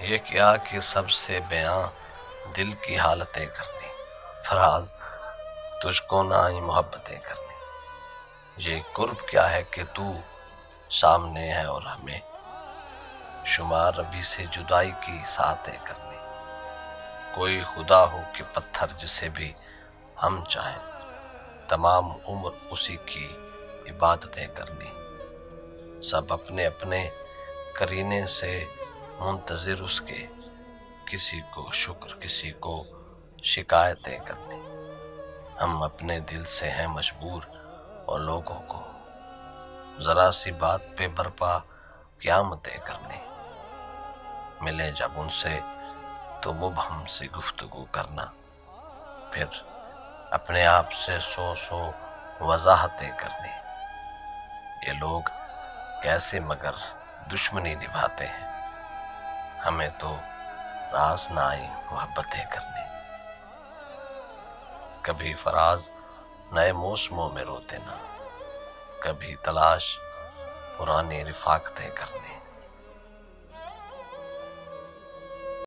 یہ کیا کہ سب سے بیاں دل کی حالتیں کرنی، فراز تجھ کو نہ آئی محبتیں کرنی۔ یہ قرب کیا ہے کہ تو سامنے ہے اور ہمیں شمار ربی سے جدائی کی ساتیں کرنی۔ کوئی خدا ہو کہ پتھر جسے بھی ہم چاہیں، تمام عمر اسی کی عبادتیں کرنی۔ سب اپنے اپنے کرینے سے منتظر اس کے، کسی کو شکر کسی کو شکایتیں کرنی۔ ہم اپنے دل سے ہیں مجبور اور لوگوں کو ذرا سی بات پہ برپا قیامتیں کرنی۔ ملے جب ان سے تو مبہم سی گفتگو کرنا، پھر اپنے آپ سے سو وضاحتیں کرنی۔ یہ لوگ کیسے مگر دشمنی نبھاتے ہیں، ہمیں تو راس نہ آئی محبتیں کرنی۔ کبھی فراز نئے موسموں میں روتے نہ، کبھی تلاش پرانی رفاقتیں کرنی۔